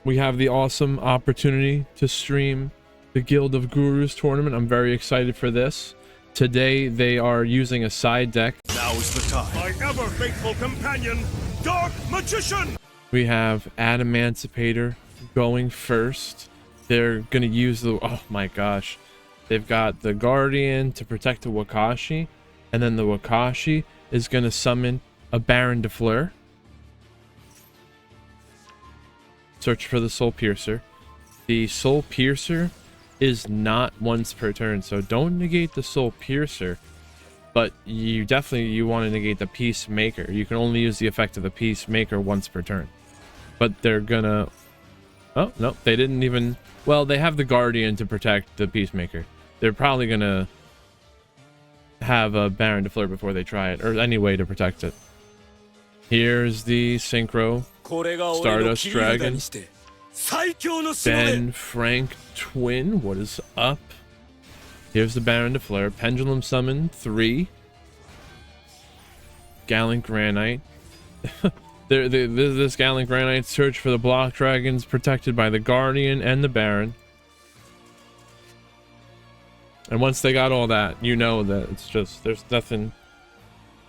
we have the awesome opportunity to stream the Guild of Gurus tournament. I'm very excited for this. Today they are using a side deck. Now is the time. My ever faithful companion, Dark Magician. We have Adamancipator going first. They're gonna use the, oh my gosh, they've got the Guardian to protect the Wakashi, and then the Wakashi is gonna summon a Baron de Fleur. Search for the Soul Piercer. The Soul Piercer is not once per turn, so don't negate the Soul Piercer, but you definitely want to negate the Peacemaker. You can only use the effect of the Peacemaker once per turn. But they're gonna, oh no, they didn't even, well, they have the Guardian to protect the Peacemaker. They're probably gonna have a Baron de Fleur before they try it, or any way to protect it. Here's the Synchro Stardust Dragon. Ben Frank Twin, what is up? Here's the Baron de Fleur. Pendulum Summon 3. Gallant Granite. This Gallant Granite search for the Block Dragons protected by the Guardian and the Baron. And once they got all that, you know that it's just, there's nothing.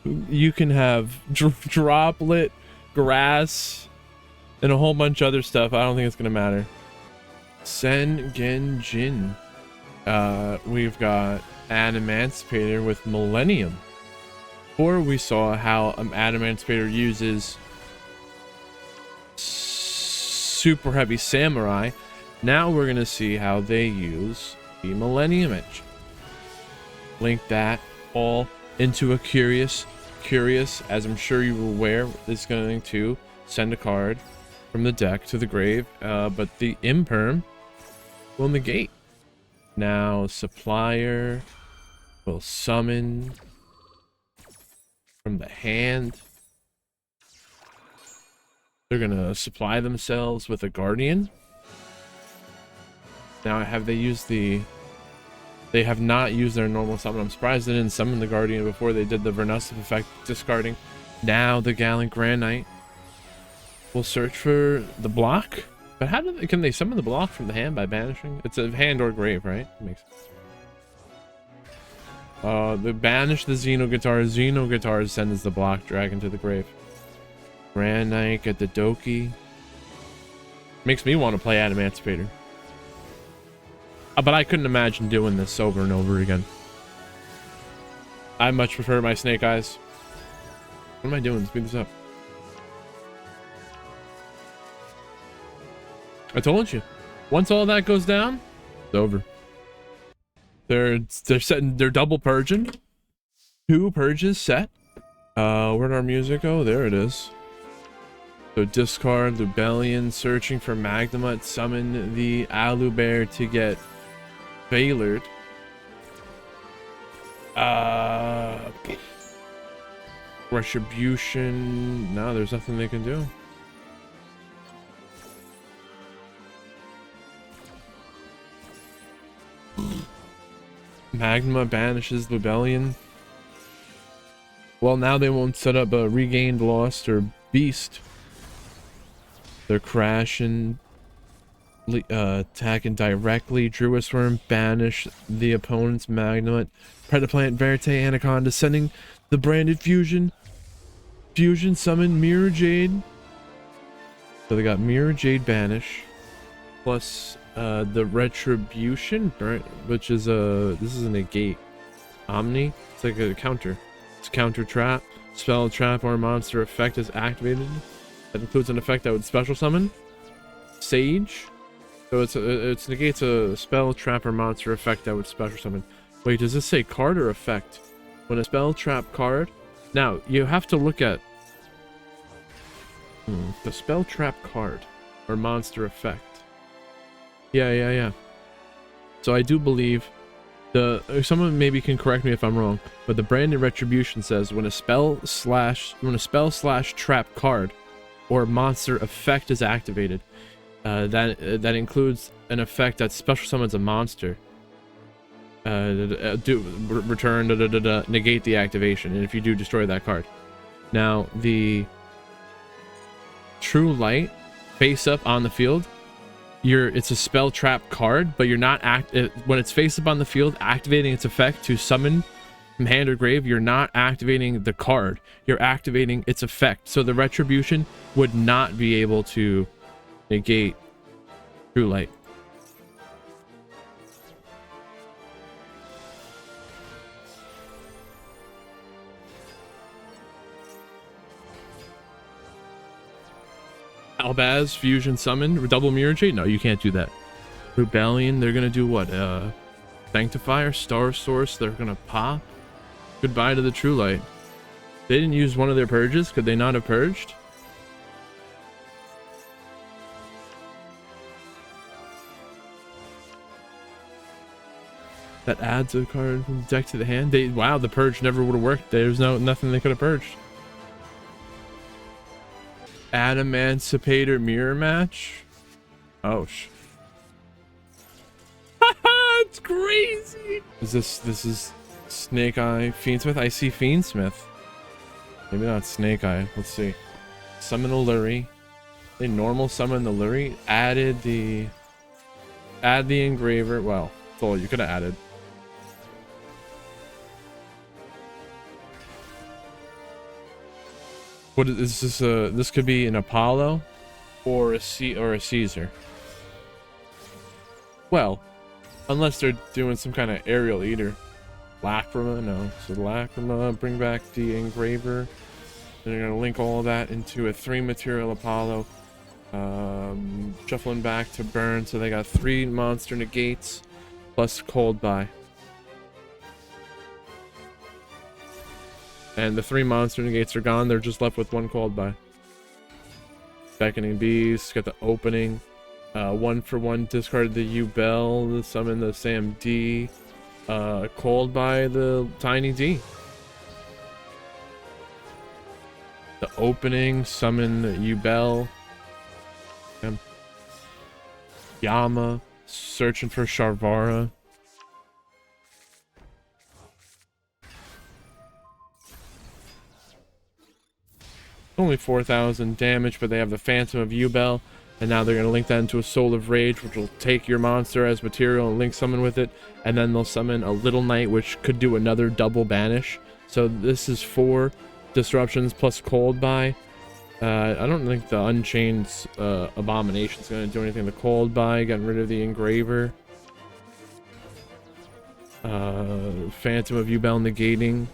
You can have Droplet, Grass, and a whole bunch of other stuff. I don't think it's gonna matter. Sen Genjin. We've got Adamancipator with Millennium. Before we saw how Adamancipator uses Super Heavy Samurai. Now we're gonna see how they use the Millennium Edge. Link that all into a Curious, as I'm sure you were aware, is going to send a card from the deck to the grave, but the Imperm will negate. Now Supplier will summon from the hand. They're gonna supply themselves with a Guardian. Now have they used the, they have not used their normal summon. I'm surprised they didn't summon the Guardian before they did the Vernustive effect discarding. Now the Gallant Granite will search for the block. But how do they, can they summon the block from the hand by banishing? It's a hand or grave, right? Makes sense. They banish the Xenoguitar. Xenoguitar sends the Block Dragon to the grave. Granite, get the Doki. Makes me want to play Adamancipator. But I couldn't imagine doing this over and over again. I much prefer my Snake Eyes. What am I doing? Speed this up. I told you. Once all that goes down, it's over. They're setting, they're double purging. 2 purges set. Where'd our music go? There it is. So discard Lubellion, searching for Magnemite, summon the Alubear to get Veilered. Retribution. No, there's nothing they can do. Magma banishes Lubellion. Well, now they won't set up a Regained Lost or Beast. They're crashing, attacking directly. Druid's Worm, banish the opponent's Magnemite. Predaplant, Verte, Anaconda, sending the branded Fusion. Fusion, summon Mirror Jade. So they got Mirror Jade banish. Plus the Retribution, which is this is a negate. Omni, it's like a counter. It's counter trap. Spell, trap, or monster effect is activated. That includes an effect that would special summon. Sage. So it negates a spell, trap, or monster effect that would special summon. Wait, does this say card or effect? When a spell, trap, card. Now you have to look at the spell, trap, card, or monster effect. Yeah. So I do believe someone maybe can correct me if I'm wrong, but the branded Retribution says when a spell slash trap card or monster effect is activated, that includes an effect that special summons a monster. Negate the activation, and if you do, destroy that card. Now the True Light face up on the field it's a spell trap card, but you're not when it's face up on the field, activating its effect to summon from hand or grave, you're not activating the card, you're activating its effect. So the retribution would not be able to negate True Light. Albaz, fusion summon, double mirror jade? No, you can't do that. Rebellion, they're gonna do what? Sanctifier, Star Source, they're gonna pop. Goodbye to the True Light. They didn't use one of their purges. Could they not have purged? That adds a card from the deck to the hand. Wow, the purge never would have worked. There's nothing they could have purged. Emancipator mirror match. Oh it's crazy. This is Snake Eye Fiendsmith. I see Fiendsmith. Maybe not Snake Eye. Let's see. Summon a Lurie. They normal summon the Lurie. Add the engraver. Well, that's all you could have added. What is this? This could be an Apollo or a Caesar. Well, unless they're doing some kind of aerial eater. Lacrima, no. So Lacrima, bring back the engraver. And they're gonna link all of that into a 3 material Apollo. Shuffling back to burn, so they got 3 monster negates plus cold buy. And the 3 monster negates are gone. They're just left with 1 cold buy. Beckoning Beast, got the opening. 1-for-1 discard the Yubel, summon the Sam D. Cold by the Tiny D. The opening, summon Yubel. Yama, searching for Sharvara. Only 4,000 damage, but they have the Phantom of Yubel. And now they're going to link that into a Soul of Rage, which will take your monster as material and link summon with it. And then they'll summon a Little Knight, which could do another double banish. So this is 4 disruptions plus cold buy. I don't think the Unchained Abomination is going to do anything. The cold buy, getting rid of the engraver. Phantom of Yubel negating,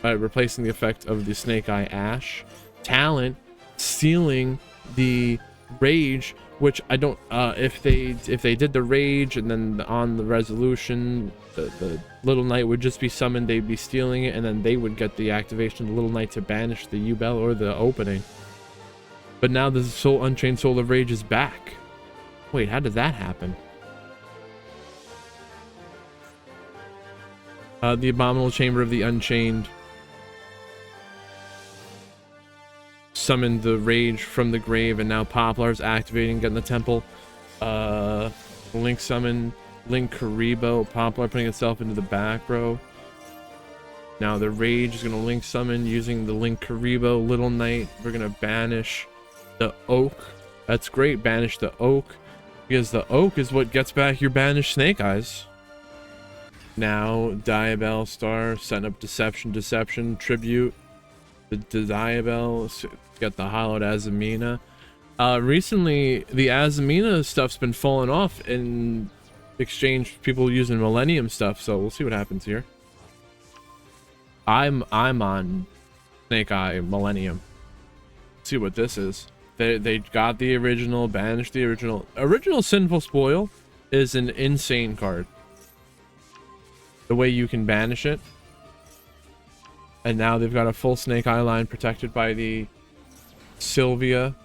replacing the effect of the Snake Eye Ash. Talent, stealing the Rage, which I don't if they did the Rage and then on the resolution the Little Knight would just be summoned, they'd be stealing it, and then they would get the activation of the Little Knight to banish the Yubel or the opening. But now the Unchained Soul of Rage is back. Wait, how did that happen? The Abominable Chamber of the Unchained summoned the Rage from the grave, and now Poplar's activating, getting the temple. Link summon, Link Karibo, Poplar putting itself into the back row. Now the Rage is going to link summon using the Link Karibo, Little Knight. We're going to banish the Oak. That's great, banish the Oak, because the Oak is what gets back your banished Snake Eyes. Now Diabell Star, setting up Deception, Tribute. The Diabell, got the Hollowed Azamina. Recently, the Azamina stuff's been falling off in exchange people using Millennium stuff, so we'll see what happens here. I'm on Snake Eye Millennium. Let's see what this is. They got the original, banished the original. Original Sinful Spoil is an insane card. The way you can banish it. And now they've got a full Snake Eye line protected by the Sylvia.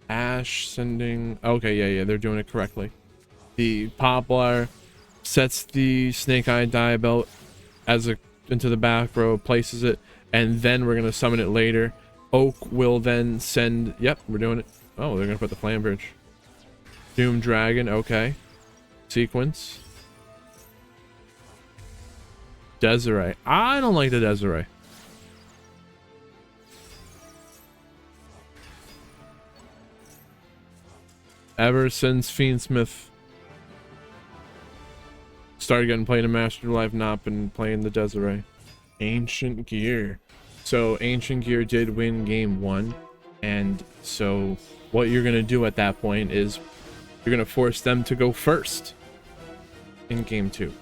Ash sending... Okay, yeah, they're doing it correctly. The Poplar sets the Snake Eye Diabell into the back row, places it, and then we're going to summon it later. Oak will then send... Yep, we're doing it. Oh, they're going to put the Flame Bridge. Doom Dragon, okay. Sequence. Desiree. I don't like the Desiree. Ever since Fiendsmith started getting played in Master Duel, I've not been playing the Desiree. Ancient Gear. So Ancient Gear did win game 1, and so what you're gonna do at that point is you're gonna force them to go first in game 2.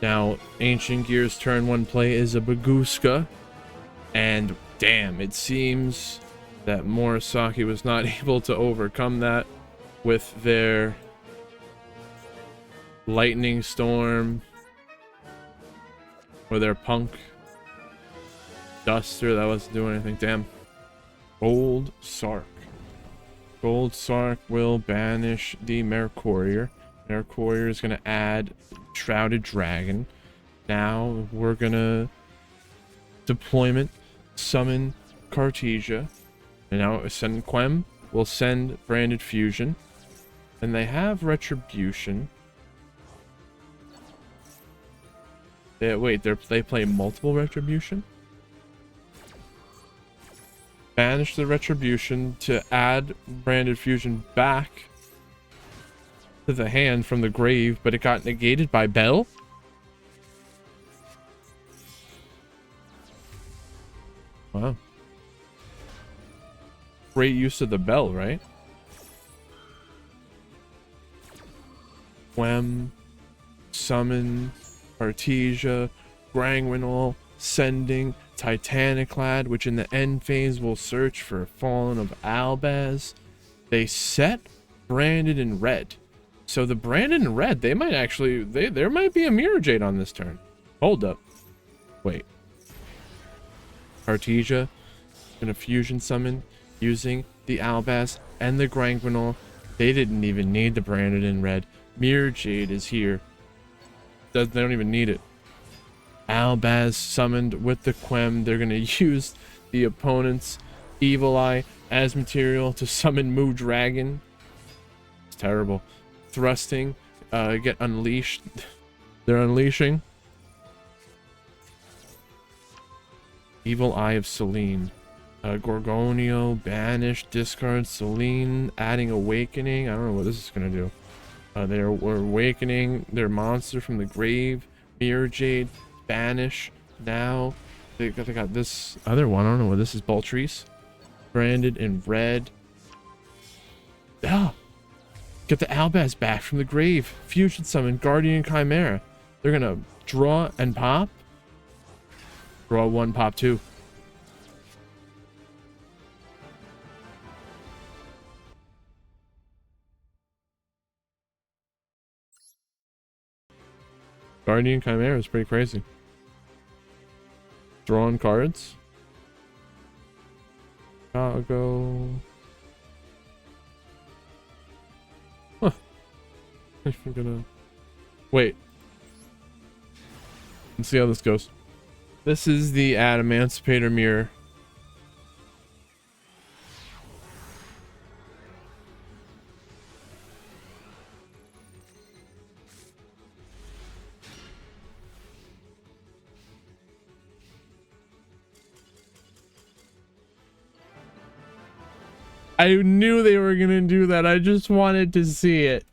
Now Ancient Gear's turn 1 play is a Baguska, and damn, it seems that Murasaki was not able to overcome that with their Lightning Storm or their Punk Duster. That wasn't doing anything. Damn. Gold Sark. Gold Sark will banish the Mercourier. Mercourier is going to add Shrouded Dragon. Now we're going to deployment summon Cartesia. And now send Quem. We'll send Branded Fusion. And they have Retribution. Wait, they play multiple Retribution? Banish the Retribution to add Branded Fusion back to the hand from the grave, but it got negated by Bell? Wow. Great use of the Bell, right? Quem, summon, Artesia, Grangwinol, sending Titaniclad, which in the end phase will search for Fallen of Albaz. They set Branded in red. So the Branded in red, they might actually, there might be a Mirror Jade on this turn. Hold up. Wait. Artesia, gonna fusion summon using the Albaz and the Grangwinol. They didn't even need the Branded in red. Mirror Jade is here. They don't even need it. Albaz summoned with the Quem. They're gonna use the opponent's Evil Eye as material to summon Moo Dragon. It's terrible. Thrusting, get unleashed. They're unleashing Evil Eye of Selene. Gorgonio, banish, discard Selene, adding Awakening. I don't know what this is gonna do. We're awakening their monster from the grave. Mirror Jade, banish. Now they got this other one. I don't know what this is. Baltrice, Branded in red. Ah, get the Albaz back from the grave. Fusion summon Guardian Chimera. They're gonna draw and pop. Draw 1, pop 2. Guardian Chimera is pretty crazy. Drawing cards. Chicago. Huh. I'm gonna wait. Let's see how this goes. This is the Emancipator Mirror. I knew they were gonna do that. I just wanted to see it.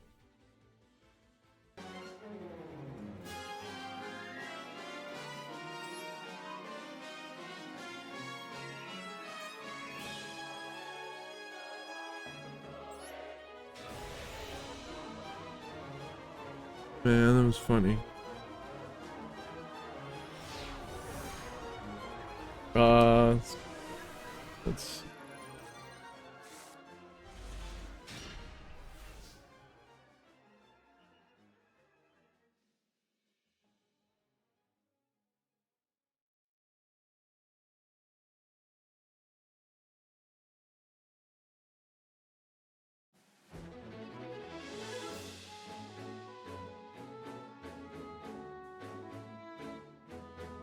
Man, that was funny. Let's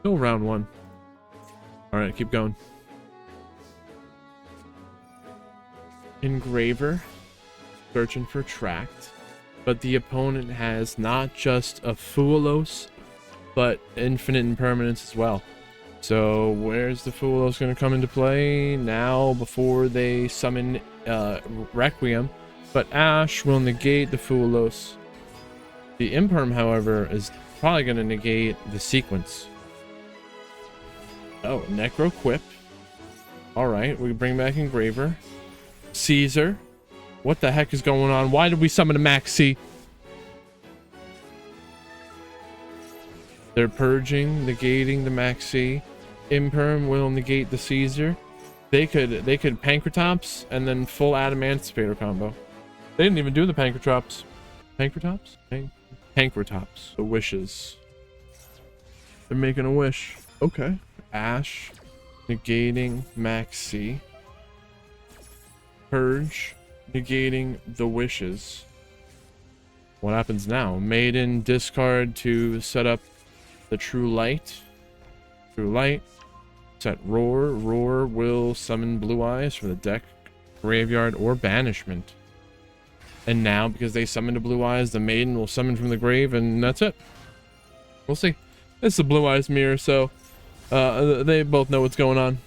still round 1. All right, keep going. Engraver, searching for Tract, but the opponent has not just a Fuelos, but infinite impermanence as well. So where's the Foolos going to come into play now before they summon Requiem? But Ash will negate the Foolos. The Imperm, however, is probably going to negate the sequence. Oh, Necro Quip. Alright, we bring back Engraver. Caesar. What the heck is going on? Why did we summon a Maxi? They're purging, negating the Maxi. Imperm will negate the Caesar. They could Pankratops and then full Adamanticipator combo. They didn't even do the Pankratops. Pankratops? Pankratops. The wishes. They're making a wish. Okay. Ash. Negating Maxi. Purge. Negating the wishes. What happens now? Maiden discard to set up the True Light. True Light. Set Roar. Roar will summon Blue Eyes for the deck, graveyard, or banishment. And now, because they summoned a Blue Eyes, the Maiden will summon from the grave, and that's it. We'll see. It's a Blue Eyes mirror, so they both know what's going on.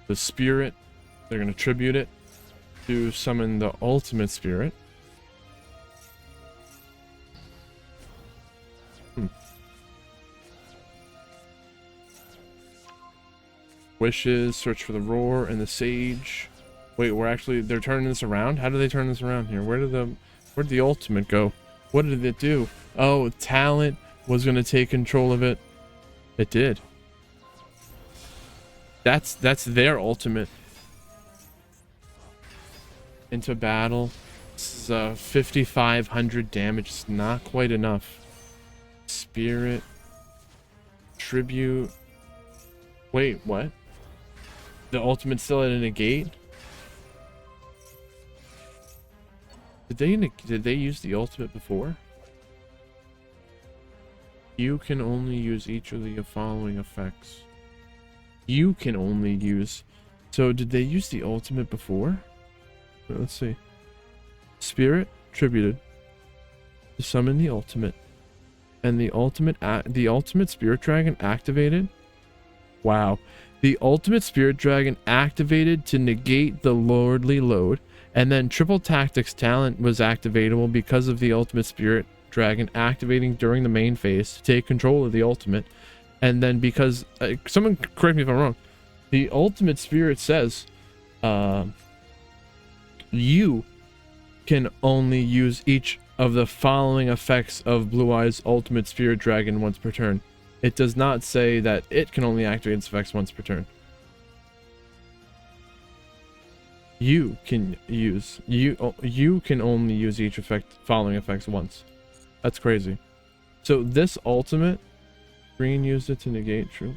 The Spirit, they're going to tribute it to summon the Ultimate Spirit. Wishes, search for the Roar and the Sage. Wait, they're turning this around? How do they turn this around here? Where'd the ultimate go? What did it do? Oh, Talent was going to take control of it. It did. That's their ultimate. Into battle. This is 5,500 damage. It's not quite enough. Spirit. Tribute. Wait, what? The ultimate still at a negate? Did they use the ultimate before? You can only use each of the following effects. You can only use. So did they use the ultimate before? Let's see. Spirit tributed to summon the ultimate, and the ultimate Spirit Dragon activated. Wow. The ultimate Spirit Dragon activated to negate the Lordly Load, and then Triple Tactics Talent was activatable because of the ultimate Spirit Dragon activating during the main phase to take control of the ultimate. And then because someone correct me if I'm wrong, the ultimate Spirit says you can only use each of the following effects of Blue Eyes Ultimate Spirit Dragon once per turn. It does not say that it can only activate its effects once per turn. You can only use each following effects once. That's crazy. So this ultimate, green used it to negate, true.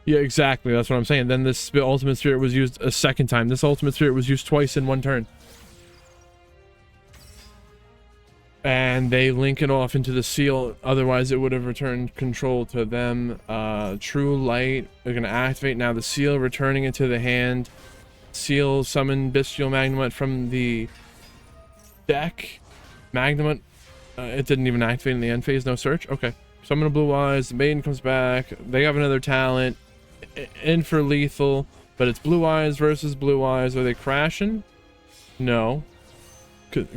Yeah, exactly. That's what I'm saying. Then this ultimate spirit was used a second time. This ultimate spirit was used twice in one turn. And they link it off into the seal. Otherwise, it would have returned control to them. True Light. They're going to activate now the seal, returning it to the hand. Seal, summon Bestial Magnemite from the deck. Magnemite. It didn't even activate in the end phase. No search. Okay. Summon a Blue Eyes. The Maiden comes back. They have another talent. In for lethal. But it's Blue Eyes versus Blue Eyes. Are they crashing? No. Could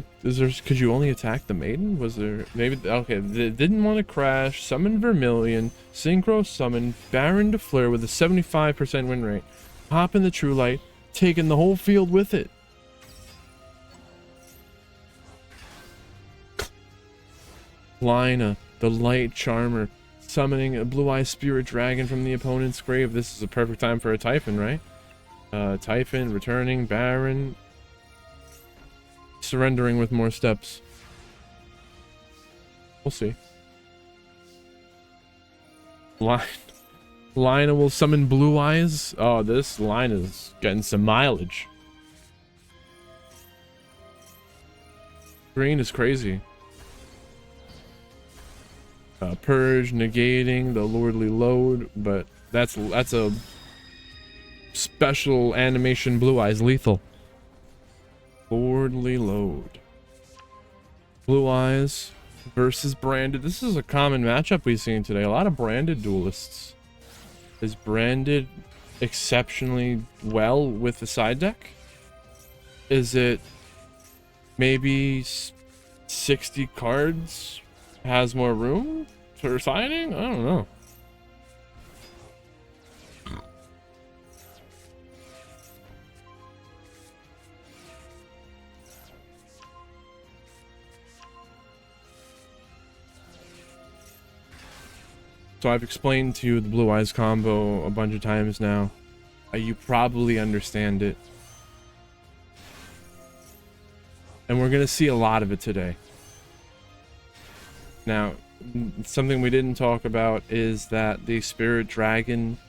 you only attack the Maiden? Was there maybe? Okay, they didn't want to crash. Summon Vermilion, Synchro Summon, Baron de Fleur with a 75% win rate. Hop in the True Light, taking the whole field with it. Lina, the Light Charmer, summoning a Blue Eye Spirit Dragon from the opponent's grave. This is a perfect time for a Typhon, right? Typhon returning, Baron. Surrendering with more steps. We'll see. Lina will summon Blue Eyes. Oh, this line is getting some mileage. Green is crazy. Purge negating the Lordly Load, but that's a special animation. Blue Eyes lethal. Lordly Load. Blue Eyes versus Branded. This is a common matchup we've seen today. A lot of Branded duelists. Is Branded exceptionally well with the side deck? Is it maybe 60 cards has more room for signing? I don't know. So I've explained to you the Blue Eyes combo a bunch of times now. You probably understand it. And we're going to see a lot of it today. Now, something we didn't talk about is that the Spirit Dragon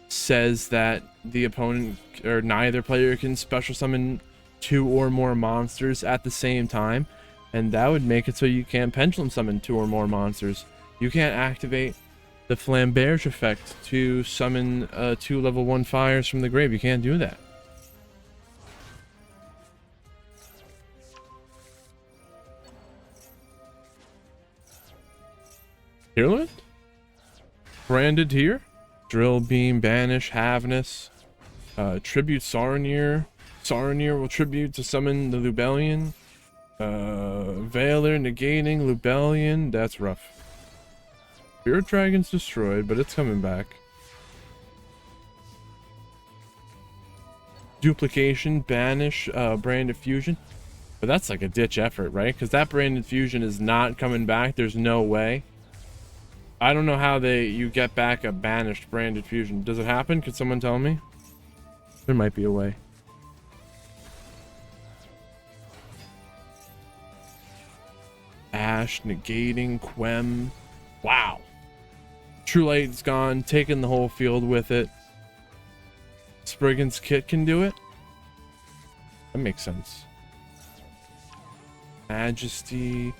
says that the opponent or neither player can special summon 2 or more monsters at the same time. And that would make it so you can't pendulum summon 2 or more monsters. You can't activate the Flamberge effect to summon 2 level 1 fires from the grave. You can't do that. Hearland? Branded here. Drill Beam, Banish, Havness. Tribute Saronir. Saronir will tribute to summon the Lubellion. Veiler negating Lubellion. That's rough. Spirit Dragon's destroyed, but it's coming back. Duplication, Banish, Branded Fusion. But that's like a ditch effort, right? Because that Branded Fusion is not coming back. There's no way. I don't know how you get back a banished Branded Fusion. Does it happen? Could someone tell me? There might be a way. Ash, negating, Quem. Wow. True Light's gone, taking the whole field with it. Spriggan's Kit can do it. That makes sense. Majesty.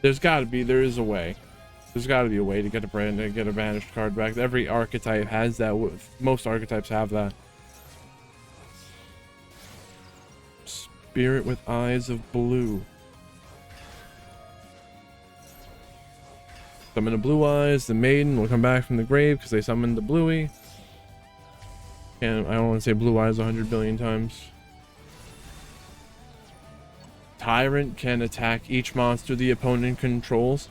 There is a way. There's got to be a way to get a banished card back. Every archetype has that. Most archetypes have that. Spirit with Eyes of Blue. Summon the Blue Eyes. The Maiden will come back from the grave because they summoned the Bluey. And I don't want to say Blue Eyes 100 billion times. Tyrant can attack each monster the opponent controls.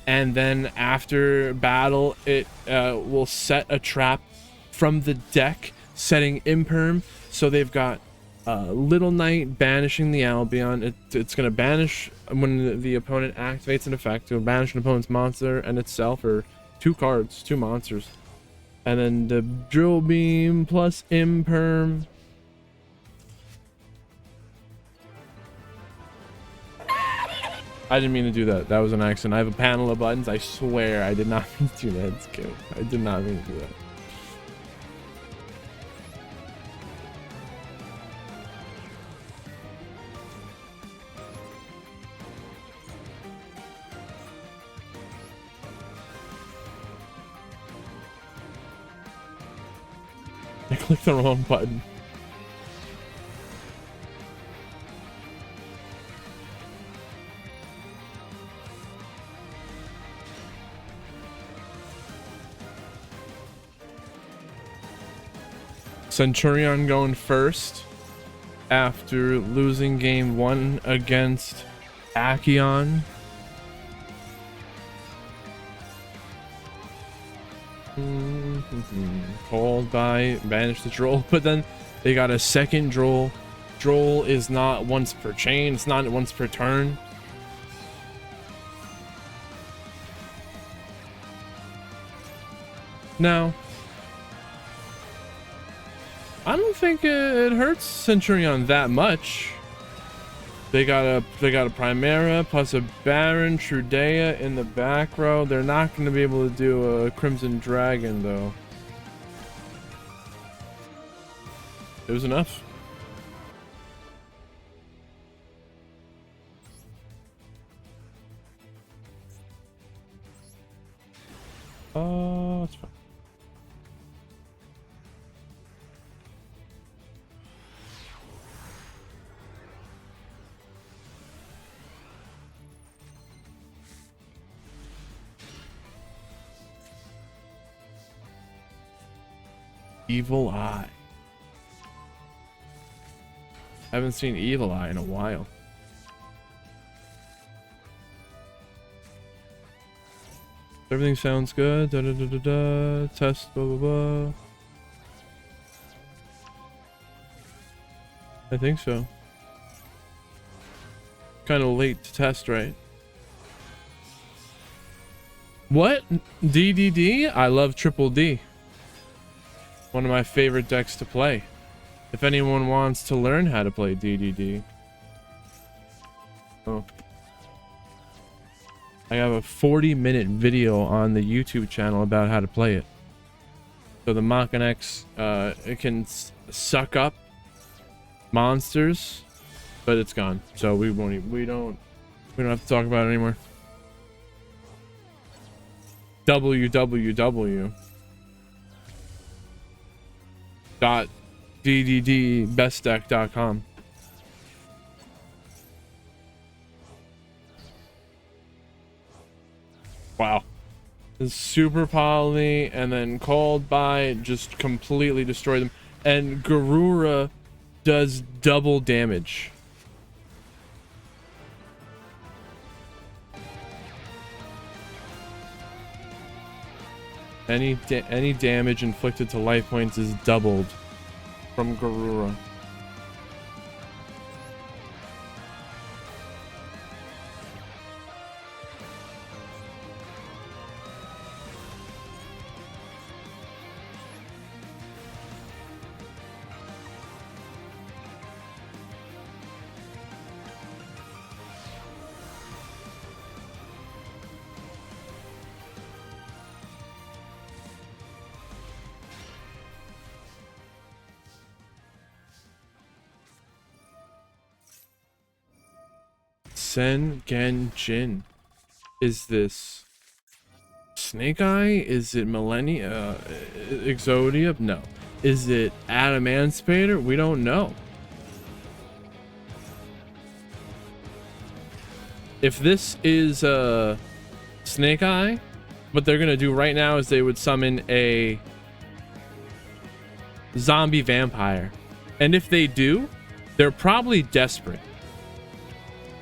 And then after battle, it will set a trap from the deck, setting Imperm. So they've got Little Knight banishing the Albion. It's going to banish when the opponent activates an effect. It will banish an opponent's monster and itself, or 2 cards, 2 monsters. And then the Drill Beam plus Imperm. I didn't mean to do that. That was an accident. I have a panel of buttons. I swear I did not mean to do that. It's good. I did not mean to do that. I clicked the wrong button. Centurion going first after losing game 1 against Akion. Called by banish the Droll, but then they got a second Droll. Droll is not once per chain, it's not once per turn. Now, I don't think it hurts Centurion that much. They got a Primera plus a Baron Trudea in the back row. They're not going to be able to do a Crimson Dragon though. It was enough. That's fine. Evil Eye. Haven't seen Evil Eye in a while. Everything sounds good. Da, da, da, da, da. Test, blah, blah, blah. I think so. Kind of late to test, right? What? DDD? I love Triple D. One of my favorite decks to play. If anyone wants to learn how to play DDD. Oh. I have a 40-minute video on the YouTube channel about how to play it. So the Mach X, it can suck up monsters, but it's gone. So we don't have to talk about it anymore. www.dddbestdeck.com. Wow. Super Poly and then Called By just completely destroy them. And Garura does double damage. Any damage inflicted to life points is doubled from Garura. Sengenjin. Is this Snake Eye? Is it Millennia? Exodia? No. Is it Adamantipator? We don't know. If this is Snake Eye, what they're gonna do right now is they would summon a zombie vampire, and if they do, they're probably desperate.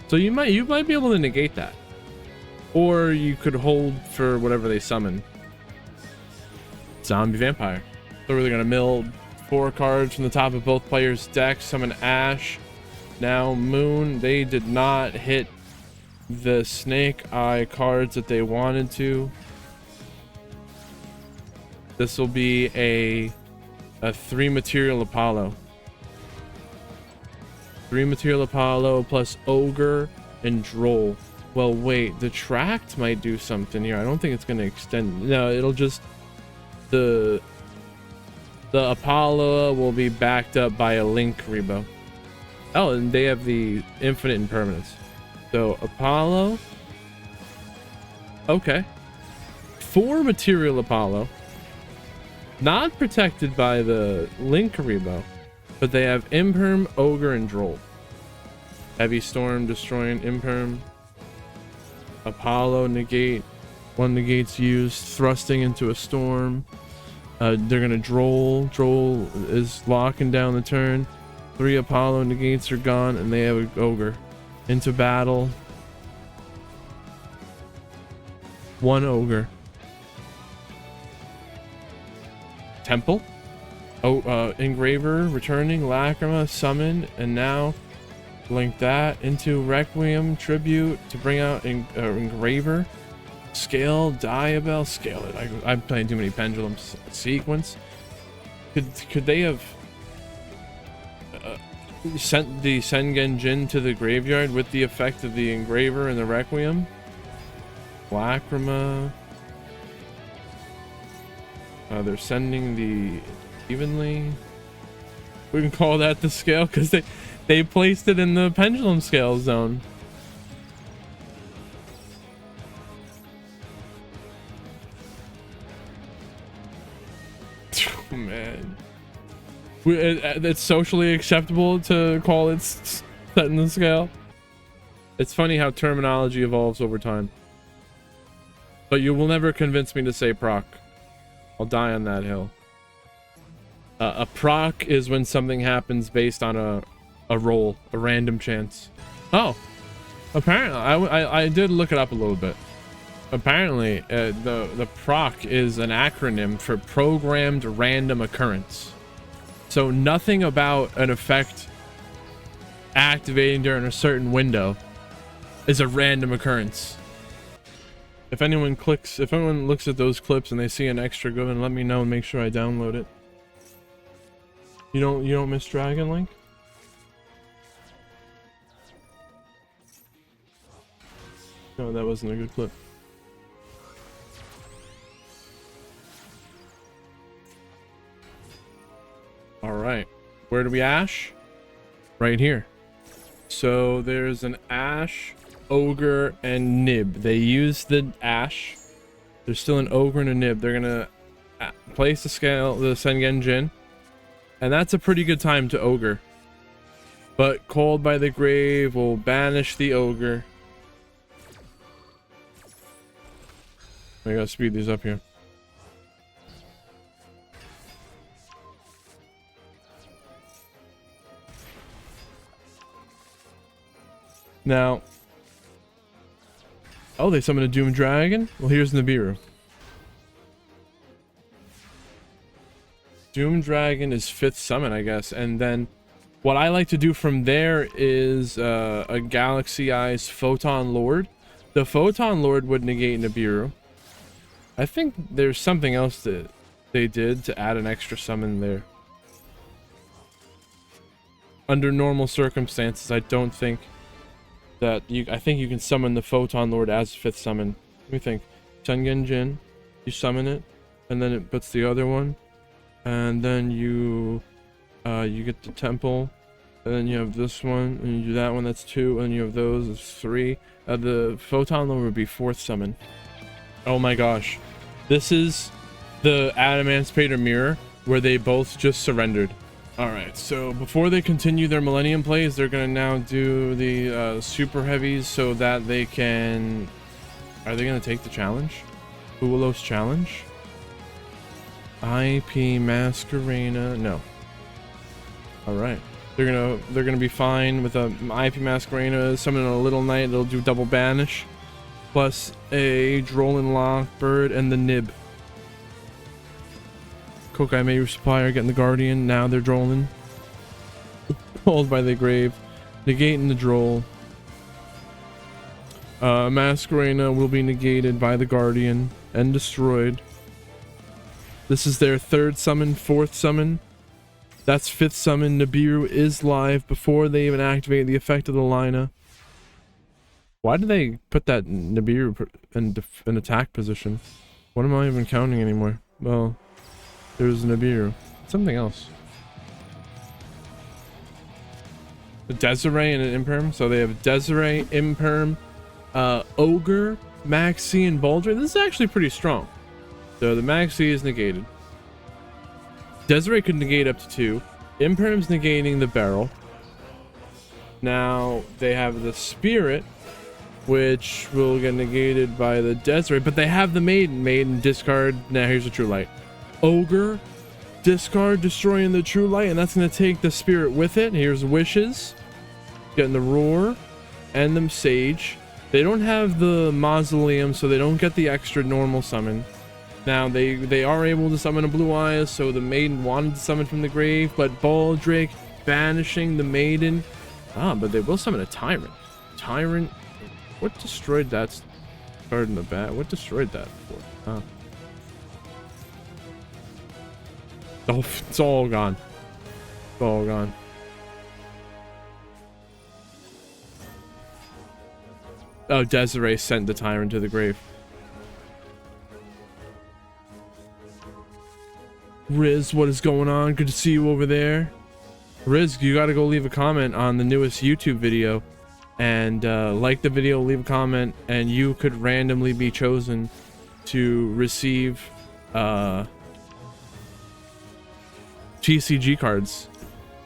So you might be able to negate that, or you could hold for whatever they summon. Zombie vampire. So they're gonna mill 4 cards from the top of both players' decks. Summon Ash. Now Moon. They did not hit the Snake Eye cards that they wanted to. This will be a 3 material Apollo. 3 material Apollo plus Ogre and Droll. Well, wait, the Tract might do something here. I don't think it's going to extend. No, it'll just... The Apollo will be backed up by a Link Rebo. Oh, and they have the Infinite Impermanence. So, Apollo. Okay. 4 material Apollo. Not protected by the Link Rebo. But they have Imperm, Ogre, and Droll. Heavy Storm destroying Imperm. Apollo negate. 1 negate's used. Thrusting into a Storm. They're gonna Droll. Droll is locking down the turn. 3 Apollo negates are gone, and they have an Ogre. Into battle. 1 Ogre. Temple. Oh, Engraver returning, Lacrima, summon, and now link that into Requiem, Tribute to bring out Engraver, Scale, Diabell, Scale it. I'm playing too many Pendulums. Sequence. Could they have sent the Sengenjin to the graveyard with the effect of the Engraver and the Requiem? Lacrima. They're sending the evenly. We can call that the scale because they placed it in the pendulum scale zone. Oh, man, it's socially acceptable to call it set in the scale. It's funny how terminology evolves over time, but you will never convince me to say proc. I'll die on that hill. A proc is when something happens based on a roll, a random chance. Oh, apparently I did look it up a little bit. Apparently, the proc is an acronym for programmed random occurrence. So nothing about an effect activating during a certain window is a random occurrence. If anyone looks at those clips and they see an extra, go and let me know and make sure I download it. You don't miss Dragon Link? No, that wasn't a good clip. All right, where do we ash? Right here. So there's an ash, ogre, and nib. They use the ash. There's still an ogre and a nib. They're gonna place the Sengen Jin, and that's a pretty good time to ogre. But Called by the Grave will banish the ogre. I gotta speed these up here. Now, oh, they summoned a Doom Dragon? Well, here's Nibiru. Doom Dragon is 5th summon, I guess. And then what I like to do from there is a Galaxy Eyes Photon Lord. The Photon Lord would negate Nibiru. I think there's something else that they did to add an extra summon there. Under normal circumstances, I don't think that I think you can summon the Photon Lord as 5th summon. Let me think. Sengen Jin, you summon it, and then it puts the other one, and then you get the temple, and then you have this one, and you do that one, that's 2, and you have those, it's 3. The Photon Lord would be 4th summon. Oh my gosh. This is the Adamantipator Mirror, where they both just surrendered. Alright, so before they continue their Millennium plays, they're gonna now do the Super Heavies so that they can... Are they gonna take the challenge? Ulos challenge? IP Masquerena? No. Alright. They're gonna be fine with a IP Masquerena, summon a Little Knight, they'll do double banish. Plus a Drollin Lockbird and the Nib. Kokai Mayu Supplier getting the Guardian. Now they're Drollin. Called by the Grave. Negating the Droll. Masquerena will be negated by the Guardian and destroyed. This is their 3rd summon, 4th summon. That's 5th summon. Nibiru is live before they even activate the effect of the Lina. Why did they put that Nibiru in attack position? What am I even counting anymore? Well, there's Nibiru. Something else. A Desiree and an Imperm. So they have Desiree, Imperm, Ogre, Maxi, and Baldry. This is actually pretty strong. So the Maxi is negated. Desiree could negate up to 2. Imperm's negating the barrel. Now they have the Spirit, which will get negated by the Desiree, but they have the Maiden. Maiden, discard. Now here's a True Light. Ogre, discard, destroying the True Light, and that's going to take the Spirit with it. Here's Wishes, getting the Roar, and the Sage. They don't have the Mausoleum, so they don't get the extra normal summon. Now they are able to summon a Blue Eyes, so the Maiden wanted to summon from the grave, but Baldric banishing the Maiden. But they will summon a Tyrant. Tyrant. What destroyed that card in the back? What destroyed that for? Oh, it's all gone. It's all gone. Oh, Desiree sent the Tyrant to the grave. Riz, what is going on? Good to see you over there. Riz, you gotta go leave a comment on the newest YouTube video. And like the video, leave a comment, and you could randomly be chosen to receive TCG cards.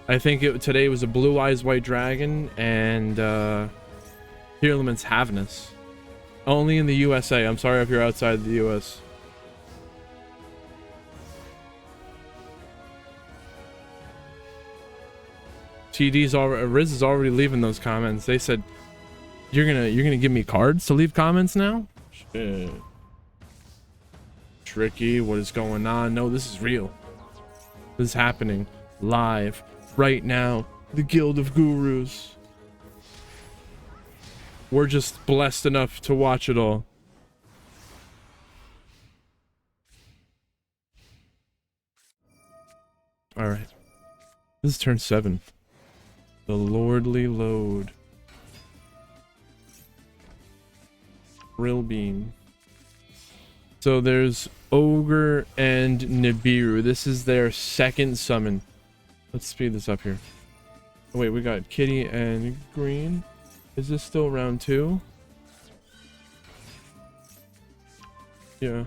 I think today was a Blue Eyes White Dragon and Hierolymp's Havnus. Only in the USA. I'm sorry if you're outside the US. TD's already, Riz is already leaving those comments. They said, you're gonna give me cards to leave comments now? Shit. Tricky, what is going on? No, this is real. This is happening live right now. The Guild of Gurus. We're just blessed enough to watch it all. All right. This is turn 7. The Lordly Load. Brill Beam. So there's Ogre and Nibiru. This is their second summon. Let's speed this up here. Oh, wait, we got Kitty and Green. Is this still round 2? Yeah.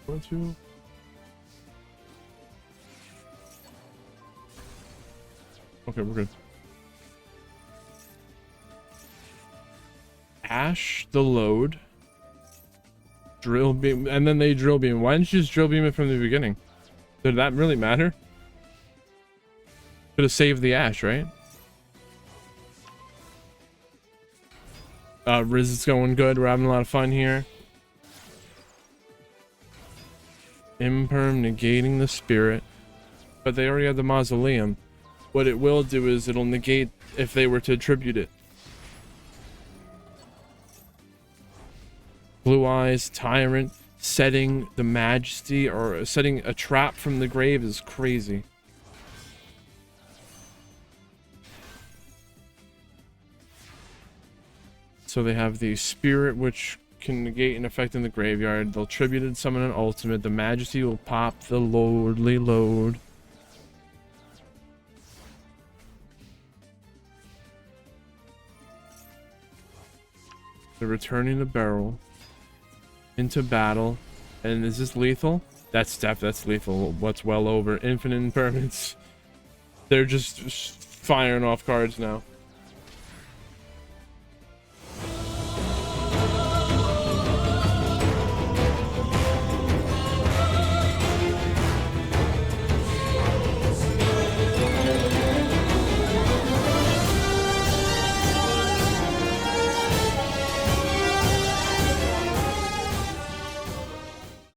One, two. Okay, we're good. Ash the load. Drill beam, and then they drill beam. Why didn't you just drill beam it from the beginning? Did that really matter? Could have saved the Ash, right? Riz is going good. We're having a lot of fun here. Imperm negating the spirit, but they already have the mausoleum. What it will do is it'll negate if they were to attribute it. Blue Eyes, Tyrant, setting the Majesty or setting a trap from the grave is crazy. So they have the spirit, which can negate an effect in the graveyard. They'll tributed summon an ultimate. The Majesty will pop the Lordly Load. They're returning the barrel into battle. And is this lethal? That's lethal. What's well over infinite impermanence. They're just firing off cards now.